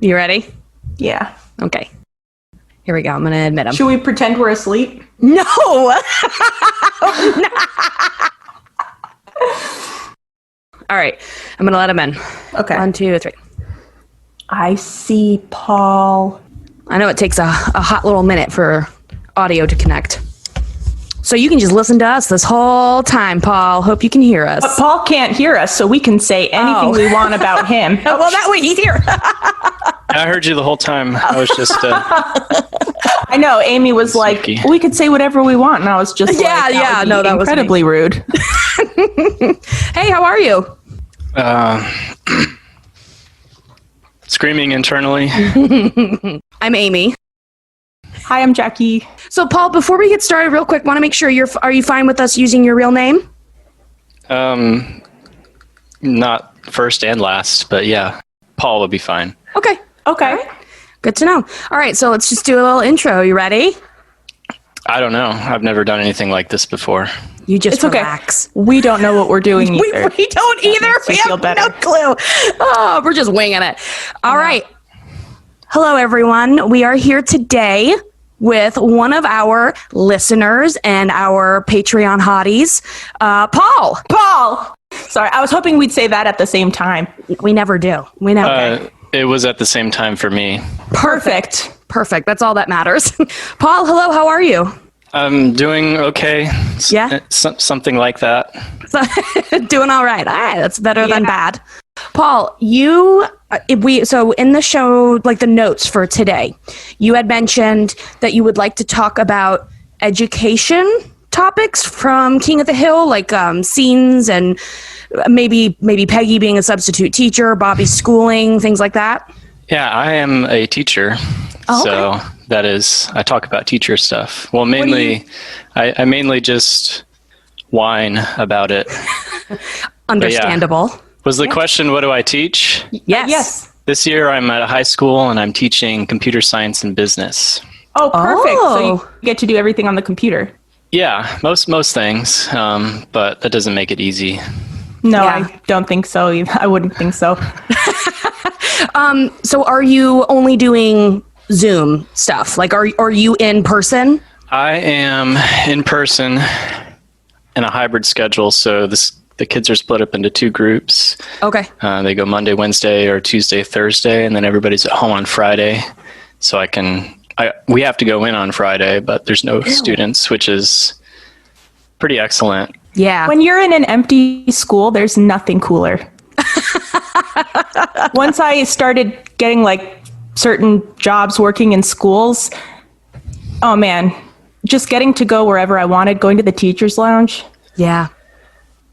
You ready? Yeah. Okay. Here we go. I'm going to admit him. Should we pretend we're asleep? No! All right. I'm going to let him in. Okay. 1, 2, 3. I see Paul. I know it takes a hot little minute for audio to connect. So you can just listen to us this whole time, Paul. Hope you can hear us. But Paul can't hear us, so we can say anything we want about him. Well, that way he's here. I heard you the whole time. I was just I know. Amy was like, Sneaky. we could say whatever we want. And I was just Yeah, like, yeah, would no, be that was incredibly rude. Hey, how are you? screaming internally. I'm Amy. Hi, I'm Jackie. So, Paul, before we get started, real quick, want to make sure are you fine with us using your real name? Not first and last, but yeah, Paul would be fine. Okay. Okay. Good to know. All right, so let's just do a little intro. You ready? I don't know. I've never done anything like this before. You just It's okay. relax. We don't know what we're doing We either. don't either. makes me We feel have better. no clue. Oh, we're just winging it. All right. Hello, everyone. We are here today with one of our listeners and our Patreon hotties, Paul. Paul! Sorry, I was hoping we'd say that at the same time. We never do. We never. It was at the same time for me. Perfect. Perfect. That's all that matters. Paul, hello. How are you? I'm doing okay. Yeah? Something like that. Doing all right. All right. That's better than bad. Paul, so in the show, like the notes for today, you had mentioned that you would like to talk about education topics from King of the Hill, like scenes and maybe Peggy being a substitute teacher, Bobby's schooling, things like that. Yeah, I am a teacher. Oh, so that is, I talk about teacher stuff. Well, mainly, I mainly just whine about it. Understandable. Was the question, what do I teach? Yes. Yes. This year I'm at a high school and I'm teaching computer science and business. Oh, perfect. So Oh. you get to do everything on the computer. Yeah, most things, but that doesn't make it easy. No, Yeah. I don't think so. I wouldn't think so. So are you only doing Zoom stuff? Like, are you in person? I am in person in a hybrid schedule, so the kids are split up into two groups. Okay. They go Monday, Wednesday, or Tuesday, Thursday, and then everybody's at home on Friday. So we have to go in on Friday, but there's no students, which is pretty excellent. Yeah. When you're in an empty school, there's nothing cooler. Once I started getting like certain jobs working in schools, oh man, just getting to go wherever I wanted, going to the teacher's lounge. Yeah.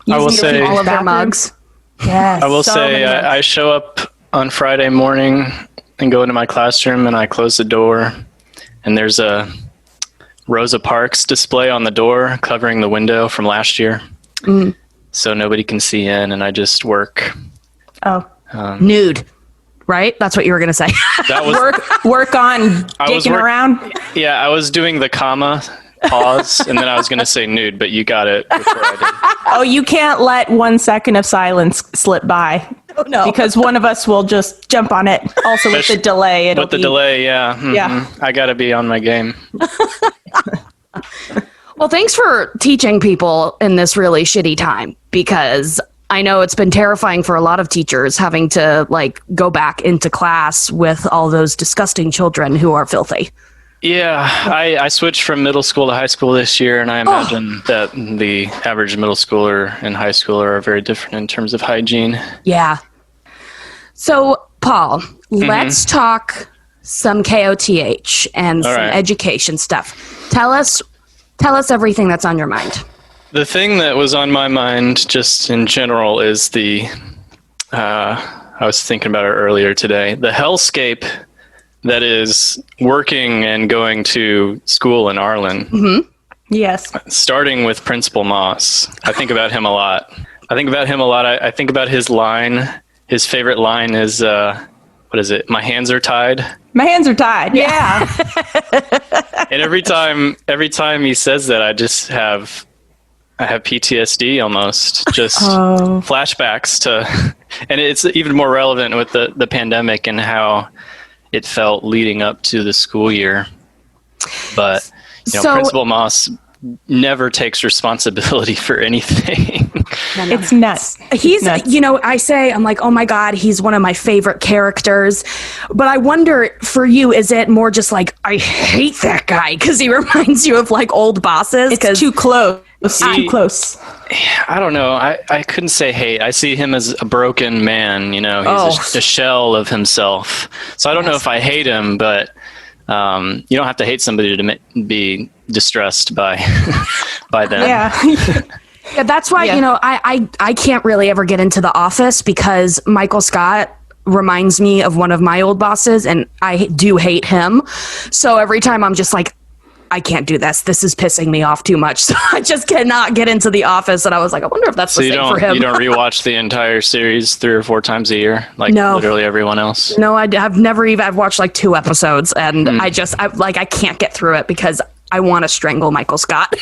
I will using say- All of their bathroom. mugs. Yes. I will so say many mugs. I show up on Friday morning and go into my classroom and I close the door and there's a Rosa Parks display on the door covering the window from last year. So nobody can see in and I just work. Oh. Nude. Right? That's what you were going to say. That was Work on I was dicking work- around. Yeah, I was doing the comma pause and then I was going to say nude, but you got it before I Oh, you can't let 1 second of silence slip by. Oh, no. Because one of us will just jump on it. Also with the delay. did. It'll With the be, delay, yeah. Mhm. Yeah. I got to be on my game. Well, thanks for teaching people in this really shitty time, because I know it's been terrifying for a lot of teachers having to like go back into class with all those disgusting children who are filthy. Yeah, I switched from middle school to high school this year, and I imagine that the average middle schooler and high schooler are very different in terms of hygiene. Yeah. So, Paul, let's talk some KOTH and some right. education stuff. Tell us everything that's on your mind. The thing that was on my mind, just in general, is I was thinking about it earlier today, the hellscape that is working and going to school in Arlen. Yes. Starting with Principal Moss. I think about him a lot. I think about his line. His favorite line is, what is it? My hands are tied. My hands are tied. Yeah. And every time he says that, I have PTSD almost. Just flashbacks to And it's even more relevant with the pandemic and how it felt leading up to the school year. But Principal Moss never takes responsibility for anything. It's nuts. He's, nuts. I'm like, oh my God, he's one of my favorite characters. But I wonder for you, is it more just like, I hate that guy because he reminds you of like old bosses? It's too close. Too close. I don't know. I couldn't say hate. I see him as a broken man. He's a shell of himself. So I don't know if I hate him, but you don't have to hate somebody to be distressed by them. Yeah. Yeah, that's why, I can't really ever get into The Office because Michael Scott reminds me of one of my old bosses and I do hate him. So every time I'm just like, I can't do this. This is pissing me off too much. So I just cannot get into The Office. And I was like, I wonder if that's the same for him. You don't rewatch the entire series 3 or 4 times a year, like literally everyone else? No, I've watched like 2 episodes and I can't get through it because I want to strangle Michael Scott.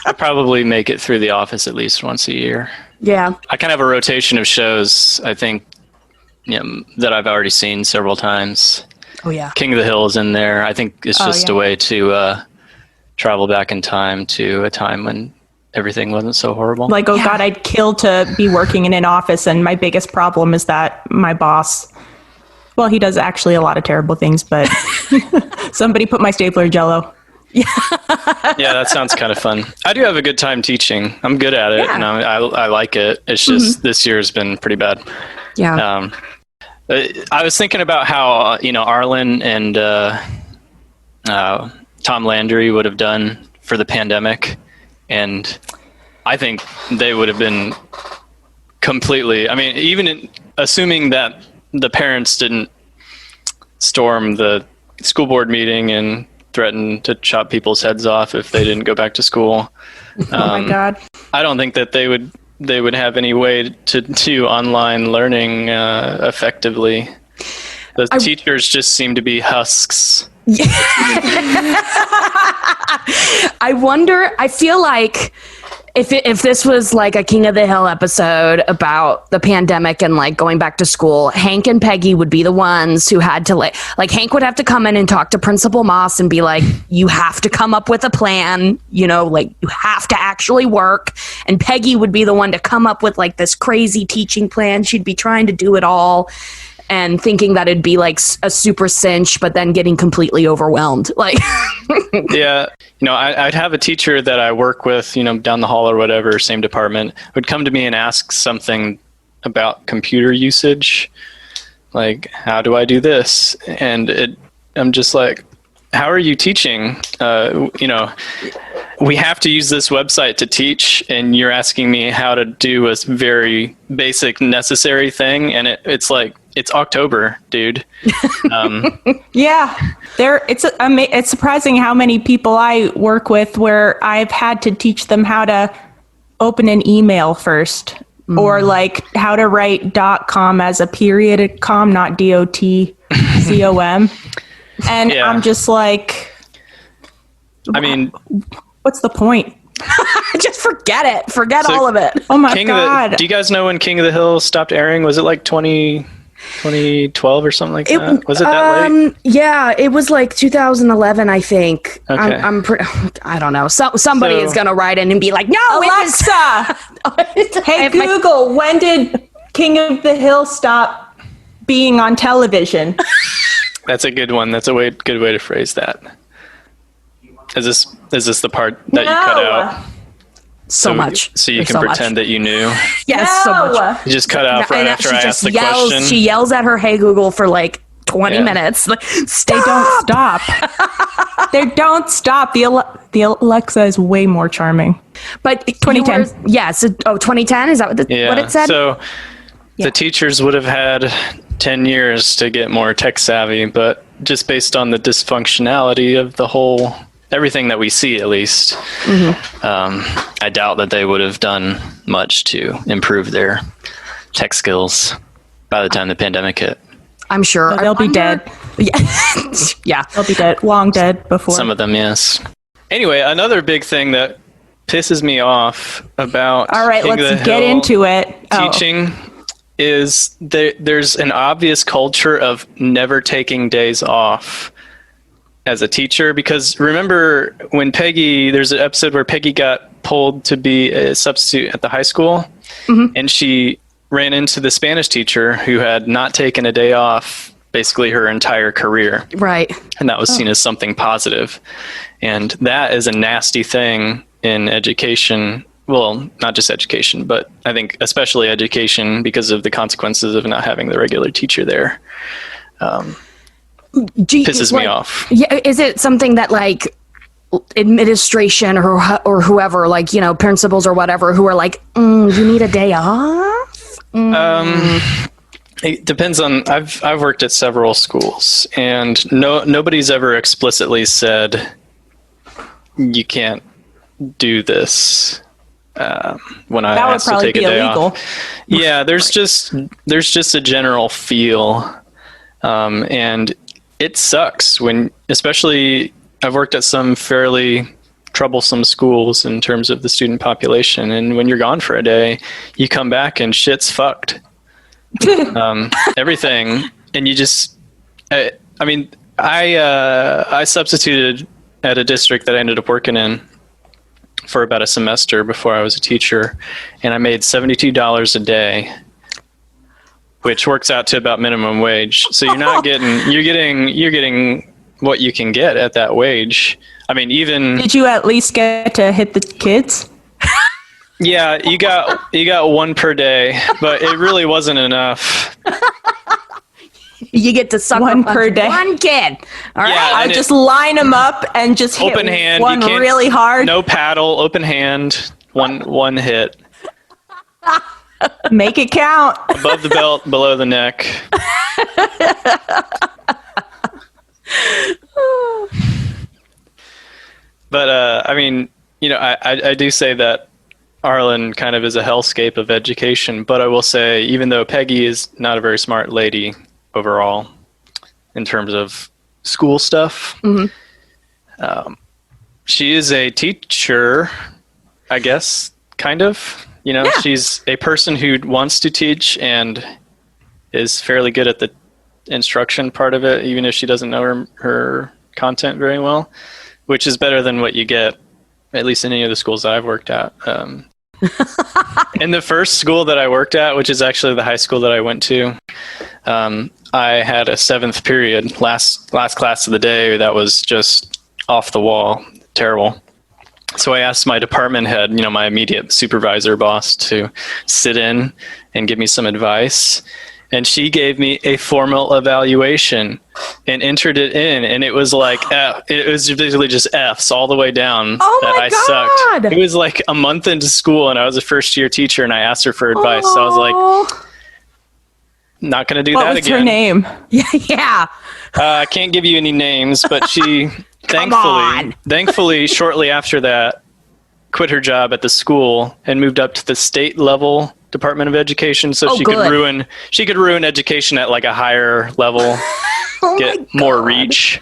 I probably make it through The Office at least once a year. Yeah. I kind of have a rotation of shows, I think, that I've already seen several times. Oh, yeah. King of the Hill is in there. I think it's just a way to travel back in time to a time when everything wasn't so horrible. Like, God, I'd kill to be working in an office. And my biggest problem is that my boss, well, he does actually a lot of terrible things, but somebody put my stapler in Jell-O. Yeah, that sounds kind of fun. I do have a good time teaching. I'm good at it, and I like it. It's just this year has been pretty bad. Yeah. I was thinking about how Arlen and Tom Landry would have done for the pandemic, and I think they would have been completely. I mean, even assuming that the parents didn't storm the school board meeting and threaten to chop people's heads off if they didn't go back to school. Oh my God. I don't think that they would have any way to do online learning effectively. The teachers just seem to be husks. I wonder, I feel like if this was like a King of the Hill episode about the pandemic and like going back to school, Hank and Peggy would be the ones who had to like Hank would have to come in and talk to Principal Moss and be like, you have to come up with a plan, like you have to actually work. And Peggy would be the one to come up with like this crazy teaching plan. She'd be trying to do it all and thinking that it'd be like a super cinch, but then getting completely overwhelmed. Like, yeah, I'd have a teacher that I work with, down the hall or whatever, same department, would come to me and ask something about computer usage. Like, how do I do this? And I'm just like, how are you teaching? We have to use this website to teach, and you're asking me how to do a very basic, necessary thing. And it's like, it's October, dude. Yeah, it's surprising how many people I work with where I've had to teach them how to open an email first, or like how to write .com as a period com, not .com. And I'm just like, I mean, what's the point? just forget it. Forget all of it. Oh my God. Do you guys know when King of the Hill stopped airing? Was it like 2012 or something like that? Was it that late? Yeah, it was like 2011, I think. Okay. I don't know. Somebody is going to write in and be like, no, Alexa! Hey, Google, when did King of the Hill stop being on television? That's a good one. That's a good way to phrase that. Is this the part that you cut out? So much. So you can pretend that you knew? Yes, so much. You just cut out right after I asked the question? She yells at her Hey Google for like 20 minutes. Like, They don't stop. They don't stop. The Alexa is way more charming. But 2010. 2010? Is that what it said? So the teachers would have had 10 years to get more tech savvy, but just based on the dysfunctionality of the whole, everything that we see at least, I doubt that they would have done much to improve their tech skills by the time the pandemic hit. I'm sure. They'll be dead. Yeah. They'll be dead. Long dead before. Some of them, yes. Anyway, another big thing that pisses me off about all right, let's get into it. Teaching is there's an obvious culture of never taking days off as a teacher, because remember when there's an episode where Peggy got pulled to be a substitute at the high school, and she ran into the Spanish teacher who had not taken a day off basically her entire career. Right. And that was seen as something positive. And that is a nasty thing in education. Well, not just education, but I think especially education, because of the consequences of not having the regular teacher there. Pisses me off. Yeah, is it something that like administration or whoever, like, you know, principals or whatever, who are like, you need a day off? It depends on. I've worked at several schools, and nobody's ever explicitly said you can't do this. When I asked to take a day off. Yeah, there's just a general feel, and it sucks when, especially, I've worked at some fairly troublesome schools in terms of the student population, and when you're gone for a day, you come back and shit's fucked. Everything, and you just, I substituted at a district that I ended up working in for about a semester before I was a teacher, and I made $72 a day, which works out to about minimum wage. So you're getting what you can get at that wage. I mean, even Did you at least get to hit the kids? yeah, you got one per day, but it really wasn't enough. You get to suck One per day. one kid. All right. Yeah, I and would just line them up and just hit open hand, one you can't, really hard. No paddle, open hand, one hit. Make it count. Above the belt, below the neck. But I mean, you know, I do say that Arlen kind of is a hellscape of education, but I will say, even though Peggy is not a very smart lady overall in terms of school stuff, she is a teacher, I guess, kind of. You know, she's a person who wants to teach and is fairly good at the instruction part of it, even if she doesn't know her content very well, which is better than what you get, at least in any of the schools that I've worked at. In the first school that I worked at, which is actually the high school that I went to, I had a 7th period, last class of the day, that was just off the wall, terrible. So I asked my department head, you know, my immediate supervisor boss, to sit in and give me some advice. And she gave me a formal evaluation and entered it in, and it was like it was basically just F's all the way down. Oh that my I God. sucked. It was like a month into school, and I was a first-year teacher, and I asked her for advice. So I was like, not going to do that What's again. her name? Yeah. I can't give you any names, but she thankfully, shortly after that, quit her job at the school and moved up to the state level Department of Education, so she could ruin education at like a higher level, get more reach.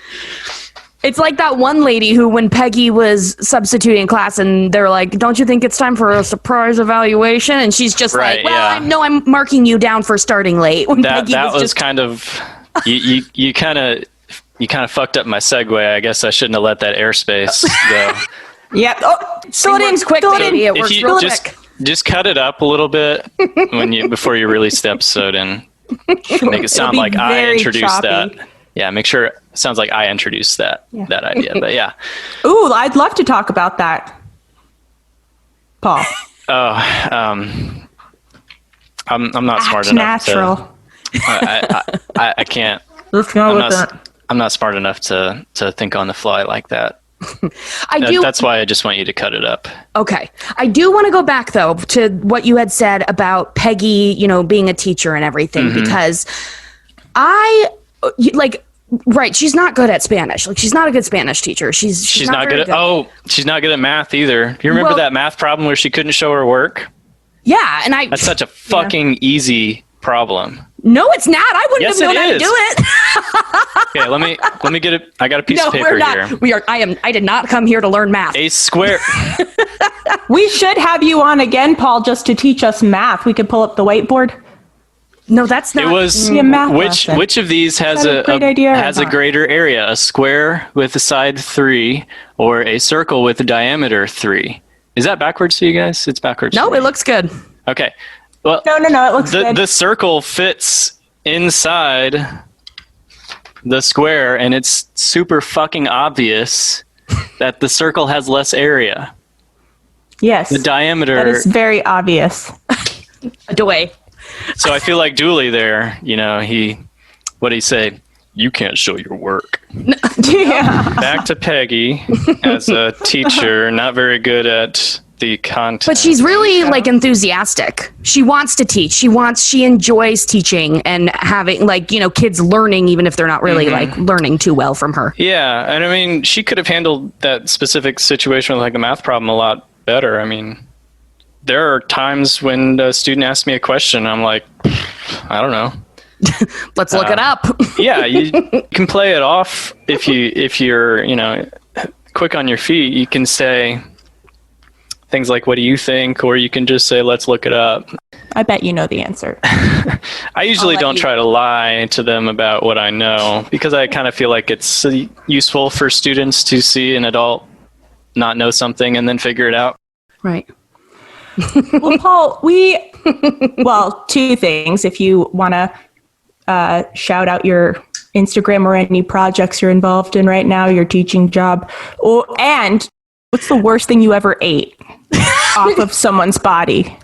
It's like that one lady who, when Peggy was substituting class, and they're like, "Don't you think it's time for a surprise evaluation?" And she's just like, "Well, I'm marking you down for starting late." When Peggy That was just kind of you kind of fucked up my segue. I guess I shouldn't have let that airspace go. Yep. Oh, fill it in quick, baby. It If works you real quick. just cut it up a little bit before you release the episode, and make it sound be like I very introduced choppy. that. Yeah, make sure it sounds like I introduced that idea. But yeah. Ooh, I'd love to talk about that. Paul. I'm not smart Act enough natural. to. I can't. Let's go with that. I'm not smart enough to think on the fly like that. That's why I just want you to cut it up. Okay. I do want to go back, though, to what you had said about Peggy, you know, being a teacher and everything, because she's not good at Spanish. Like, she's not a good Spanish teacher. She's not good at she's not good at math either. You remember that math problem where she couldn't show her work? Yeah, and That's such a fucking easy problem. No, it's not. I wouldn't Yes, have known it how to is. do it. Okay, let me get it. I got a piece No, of paper we're not. here. I did not come here to learn math. A square. We should have you on again, Paul, just to teach us math. We could pull up the whiteboard. No, that's not. It was Be a math lesson. which of these has that a great idea or has a not? greater area? A square with a side 3 or a circle with a diameter 3? Is that backwards to you guys? It's backwards. No, to me. it looks good. Okay. Well, No, it looks good. the circle fits inside the square, and it's super fucking obvious that the circle has less area. Yes. The diameter. That is very obvious. Away. So I feel like Dooley there, what did he say? You can't show your work. Yeah. Back to Peggy as a teacher, not very good at the content. But she's really like enthusiastic. She wants to teach. She enjoys teaching and having kids learning, even if they're not really like learning too well from her. Yeah, and I mean, she could have handled that specific situation with like a math problem a lot better. I mean, there are times when a student asks me a question, I'm like, I don't know. Let's look it up. Yeah, you can play it off if you're quick on your feet. You can say things like, what do you think? Or you can just say, let's look it up. I bet you know the answer. I usually don't try to lie to them about what I know, because I kind of feel like it's useful for students to see an adult not know something and then figure it out. Right. Well, Paul, two things. If you want to shout out your Instagram or any projects you're involved in right now, your teaching job, and what's the worst thing you ever ate off of someone's body?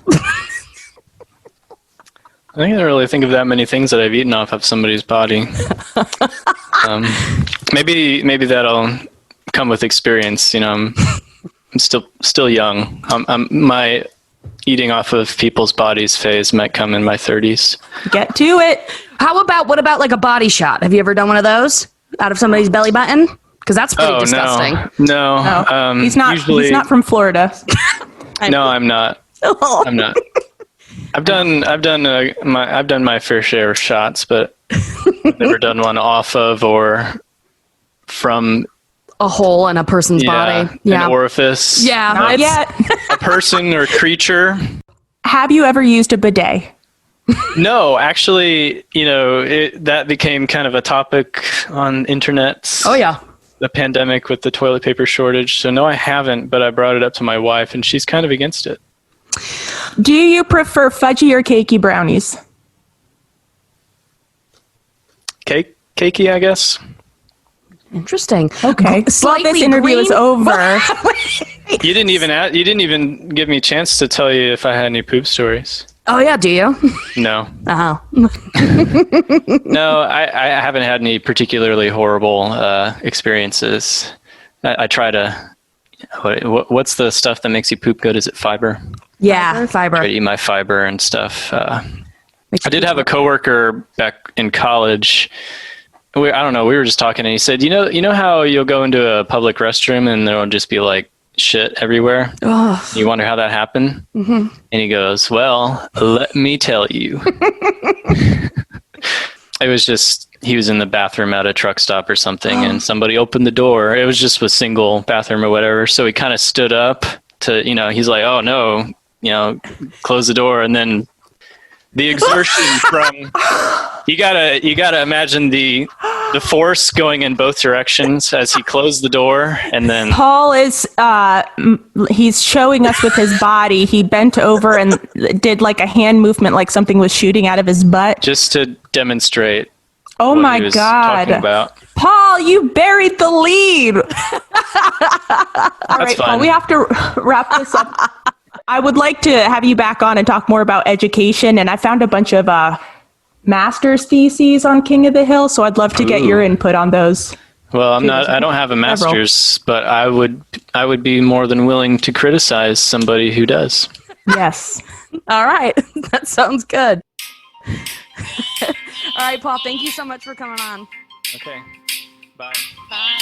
I think I don't really think of that many things that I've eaten off of somebody's body. Maybe that'll come with experience. I'm still young. My eating off of people's bodies phase might come in my 30s. Get to it. What about like a body shot? Have you ever done one of those out of somebody's belly button? Because that's pretty disgusting. No. He's not. He's not from Florida. No, I'm not. I'm not. I've done my fair share of shots, but I've never done one off of or from a hole in a person's body. Yeah. An orifice. Yeah. Not yet. A person or creature. Have you ever used a bidet? No, actually, that became kind of a topic on internet. Oh yeah. The pandemic with the toilet paper shortage. So no, I haven't, but I brought it up to my wife and she's kind of against it. Do you prefer fudgy or cakey brownies? Cakey, I guess. Interesting. Okay. Well, this interview is over. You didn't even give me a chance to tell you if I had any poop stories. Oh yeah, do you? No. Oh. No, I haven't had any particularly horrible experiences. I try to. What's the stuff that makes you poop good? Is it fiber? Yeah, fiber. I try to eat my fiber and stuff. I did have a coworker back in college. I don't know. We were just talking, and he said, "You know how you'll go into a public restroom and there'll just be like shit everywhere. Oh. You wonder how that happened?" Mm-hmm. And he goes, "Well, let me tell you." It was just he was in the bathroom at a truck stop or something, and somebody opened the door. It was just a single bathroom or whatever. So he kind of stood up to, he's like, "Oh no, close the door," and then the exertion from you gotta imagine the force going in both directions as he closed the door, and then Paul is he's showing us with his body. He bent over and did like a hand movement, like something was shooting out of his butt. just to demonstrate. Oh what my he was God, talking about. Paul, you buried the lead. All right, Paul, fine. we have to wrap this up. I would like to have you back on and talk more about education, and I found a bunch of master's theses on King of the Hill, so I'd love to get your input on those. Well, I don't have a master's, but I would be more than willing to criticize somebody who does. Yes. All right. That sounds good. All right, Paul, thank you so much for coming on. Okay. Bye. Bye.